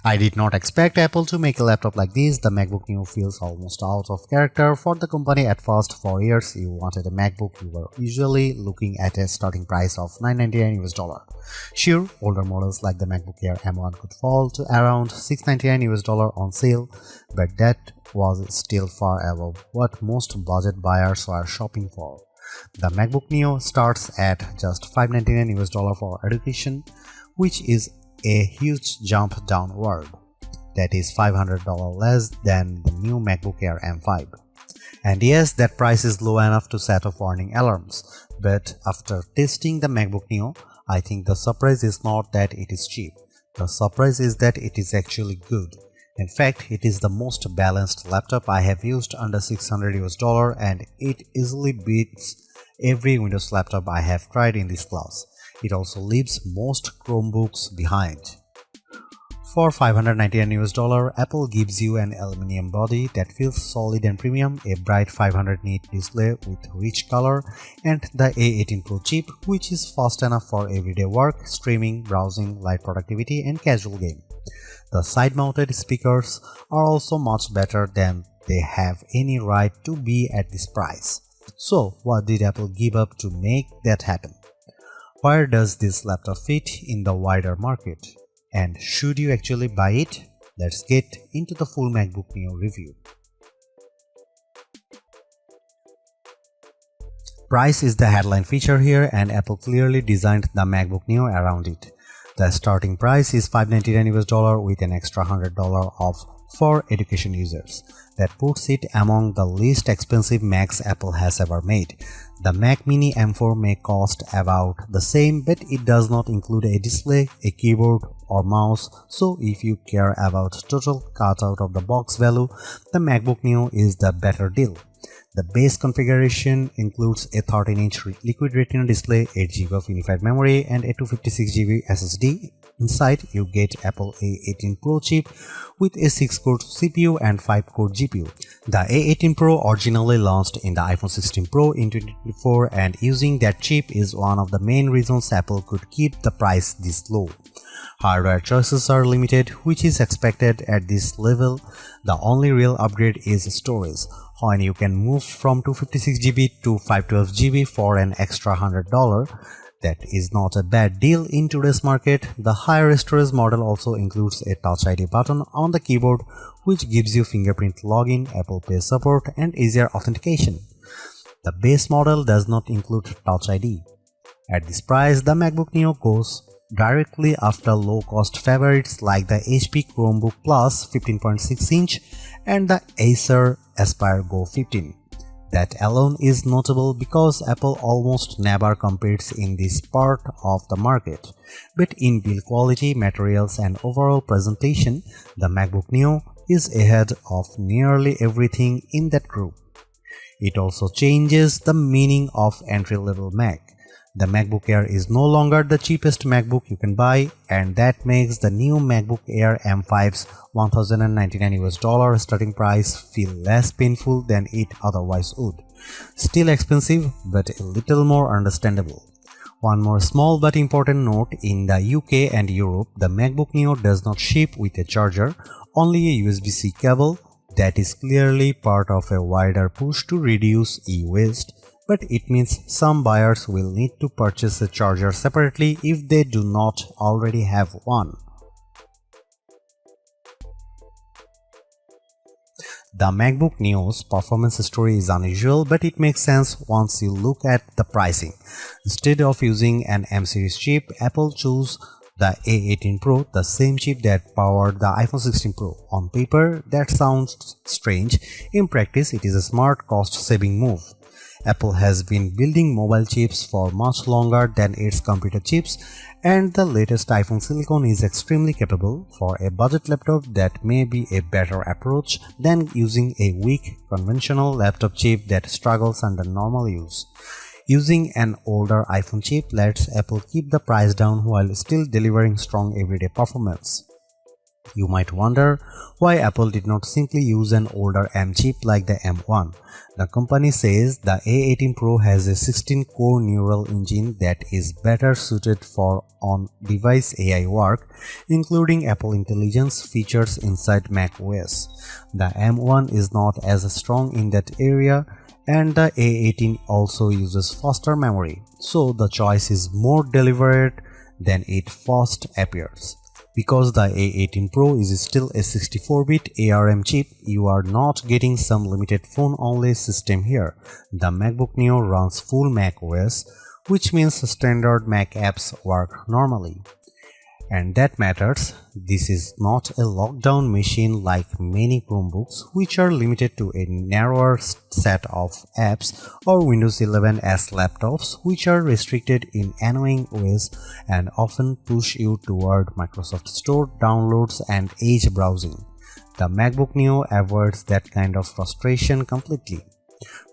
I did not expect Apple to make a laptop like this. The MacBook Neo feels almost out of character for the company at first. For years, you wanted a MacBook, you were usually looking at a starting price of $999 US. Sure, older models like the MacBook Air M1 could fall to around $699 US on sale, but that was still far above what most budget buyers were shopping for. The MacBook Neo starts at just $599 US for education, which is a huge jump downward. That is $500 less than the new MacBook Air M5. And yes, that price is low enough to set off warning alarms, but after testing the MacBook Neo, I think the surprise is not that it is cheap. The surprise is that it is actually good. In fact, it is the most balanced laptop I have used under $600 US, and it easily beats every Windows laptop I have tried in this class. It also leaves most Chromebooks behind. For $599 US, Apple gives you an aluminum body that feels solid and premium, a bright 500 nit display with rich color, and the A18 Pro chip, which is fast enough for everyday work, streaming, browsing, light productivity, and casual game. The side-mounted speakers are also much better than they have any right to be at this price. So, what did Apple give up to make that happen? Where does this laptop fit in the wider market? And should you actually buy it? Let's get into the full MacBook Neo review. Price is the headline feature here, and Apple clearly designed the MacBook Neo around it. The starting price is $599 US with an extra $100 off for education users. That puts it among the least expensive Macs Apple has ever made. The Mac Mini M4 may cost about the same, but it does not include a display, a keyboard, or mouse, so if you care about total cut out of the box value, the MacBook Neo is the better deal. The base configuration includes a 13-inch Liquid Retina display, 8GB of unified memory, and a 256GB SSD. Inside, you get Apple A18 Pro chip with a 6-core CPU and 5-core GPU. The A18 Pro originally launched in the iPhone 16 Pro in 2024, and using that chip is one of the main reasons Apple could keep the price this low. Hardware choices are limited, which is expected at this level. The only real upgrade is storage, when you can move from 256GB to 512GB for an extra $100. That is not a bad deal in today's market. The higher storage model also includes a Touch ID button on the keyboard, which gives you fingerprint login, Apple Pay support, and easier authentication. The base model does not include Touch ID. At this price, the MacBook Neo goes directly after low-cost favorites like the HP Chromebook Plus 15.6-inch and the Acer Aspire Go 15. That alone is notable because Apple almost never competes in this part of the market. But in build quality, materials, and overall presentation, the MacBook Neo is ahead of nearly everything in that group. It also changes the meaning of entry-level Mac. The MacBook Air is no longer the cheapest MacBook you can buy, and that makes the new MacBook Air M5's $1,099 US starting price feel less painful than it otherwise would. Still expensive, but a little more understandable. One more small but important note: in the UK and Europe, the MacBook Neo does not ship with a charger, only a USB-C cable. That is clearly part of a wider push to reduce e-waste. But it means some buyers will need to purchase a charger separately if they do not already have one. The MacBook Neo's performance story is unusual, but it makes sense once you look at the pricing. Instead of using an M-series chip, Apple chose the A18 Pro, the same chip that powered the iPhone 16 Pro. On paper, that sounds strange. In practice, it is a smart, cost-saving move. Apple has been building mobile chips for much longer than its computer chips, and the latest iPhone silicon is extremely capable. For a budget laptop, that may be a better approach than using a weak, conventional laptop chip that struggles under normal use. Using an older iPhone chip lets Apple keep the price down while still delivering strong everyday performance. You might wonder why Apple did not simply use an older M chip like the M1. The company says the A18 Pro has a 16-core neural engine that is better suited for on-device AI work, including Apple Intelligence features inside macOS. The M1 is not as strong in that area, and the A18 also uses faster memory, so the choice is more deliberate than it first appears. Because the A18 Pro is still a 64-bit ARM chip, you are not getting some limited phone-only system here. The MacBook Neo runs full macOS, which means standard Mac apps work normally. And that matters. This is not a lockdown machine like many Chromebooks, which are limited to a narrower set of apps, or Windows 11s laptops, which are restricted in annoying ways and often push you toward Microsoft Store downloads and Edge browsing. The MacBook Neo avoids that kind of frustration completely.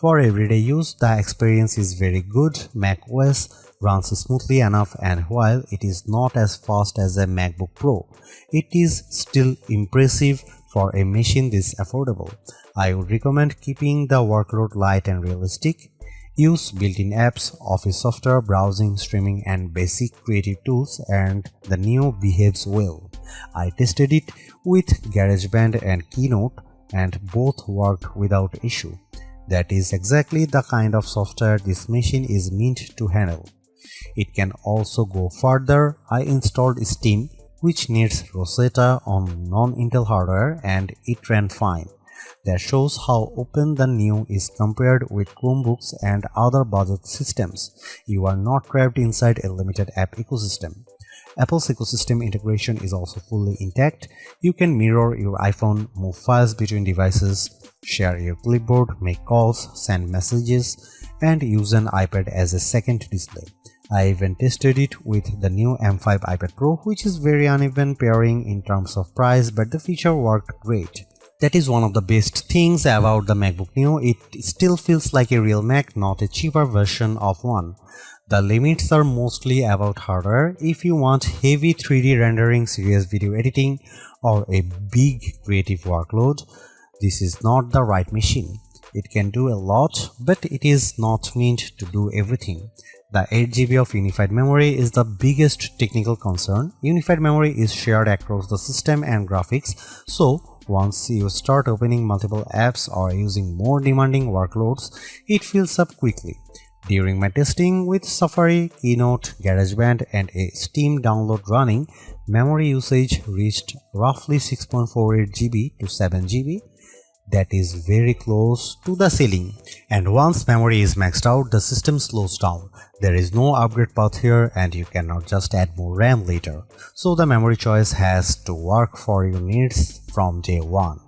For everyday use, the experience is very good. macOS runs smoothly enough, and while it is not as fast as a MacBook Pro, it is still impressive for a machine this affordable. I would recommend keeping the workload light and realistic. Use built-in apps, office software, browsing, streaming, and basic creative tools, and the Neo behaves well. I tested it with GarageBand and Keynote, and both worked without issue. That is exactly the kind of software this machine is meant to handle. It can also go further. I installed Steam, which needs Rosetta on non-Intel hardware, and it ran fine. That shows how open the Neo is compared with Chromebooks and other budget systems. You are not trapped inside a limited app ecosystem. Apple's ecosystem integration is also fully intact. You can mirror your iPhone, move files between devices, share your clipboard, make calls, send messages, and use an iPad as a second display. I even tested it with the new M5 iPad Pro, which is very uneven pairing in terms of price, but the feature worked great. That is one of the best things about the MacBook Neo. It still feels like a real Mac, not a cheaper version of one. The limits are mostly about hardware. If you want heavy 3D rendering, serious video editing, or a big creative workload, this is not the right machine. It can do a lot, but it is not meant to do everything. The 8GB of unified memory is the biggest technical concern. Unified memory is shared across the system and graphics, so once you start opening multiple apps or using more demanding workloads, it fills up quickly. During my testing with Safari, Keynote, GarageBand, and a Steam download running, memory usage reached roughly 6.48 GB to 7 GB. That is very close to the ceiling. And once memory is maxed out, the system slows down. There is no upgrade path here, and you cannot just add more RAM later. So the memory choice has to work for your needs from day one.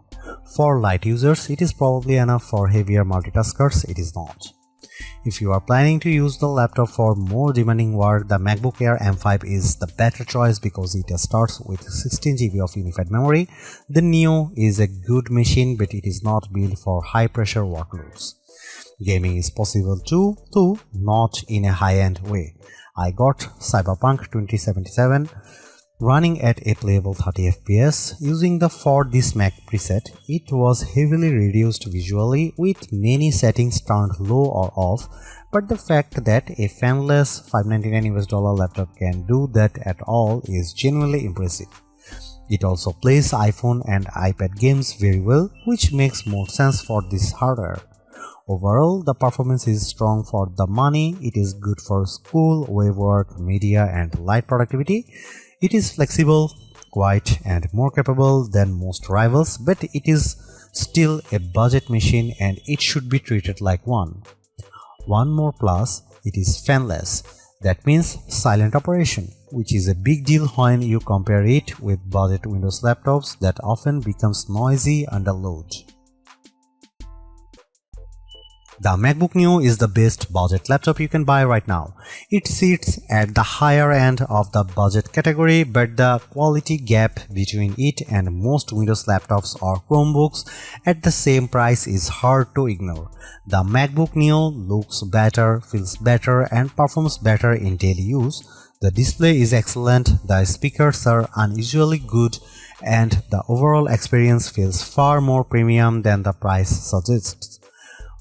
For light users, it is probably enough. For heavier multitaskers, it is not. If you are planning to use the laptop for more demanding work, the MacBook Air M5 is the better choice because it starts with 16 GB of unified memory. The Neo is a good machine, but it is not built for high-pressure workloads. Gaming is possible too, though not in a high-end way. I got Cyberpunk 2077 running at a playable 30 FPS using the For This Mac preset. It was heavily reduced visually with many settings turned low or off, but the fact that a fanless $599 laptop can do that at all is genuinely impressive. It also plays iPhone and iPad games very well, which makes more sense for this hardware. Overall, the performance is strong for the money. It is good for school, web work, media, and light productivity. It is flexible, quiet, and more capable than most rivals, but it is still a budget machine and it should be treated like one. One more plus, it is fanless. That means silent operation, which is a big deal when you compare it with budget Windows laptops that often becomes noisy under load. The MacBook Neo is the best budget laptop you can buy right now. It sits at the higher end of the budget category, but the quality gap between it and most Windows laptops or Chromebooks at the same price is hard to ignore. The MacBook Neo looks better, feels better, and performs better in daily use. The display is excellent, the speakers are unusually good, and the overall experience feels far more premium than the price suggests.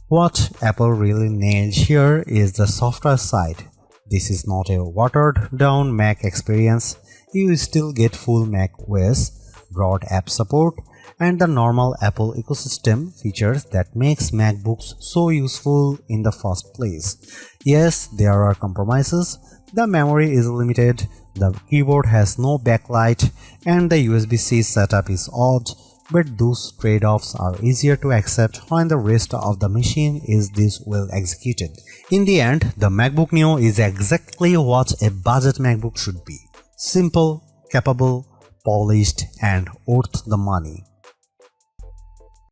What Apple really nailed here is the software side. This is not a watered-down Mac experience. You still get full Mac OS, broad app support, and the normal Apple ecosystem features that makes MacBooks so useful in the first place. Yes, there are compromises. The memory is limited, the keyboard has no backlight, and the USB-C setup is odd, but those trade-offs are easier to accept when the rest of the machine is this well executed. In the end, the MacBook Neo is exactly what a budget MacBook should be. Simple, capable, polished, and worth the money.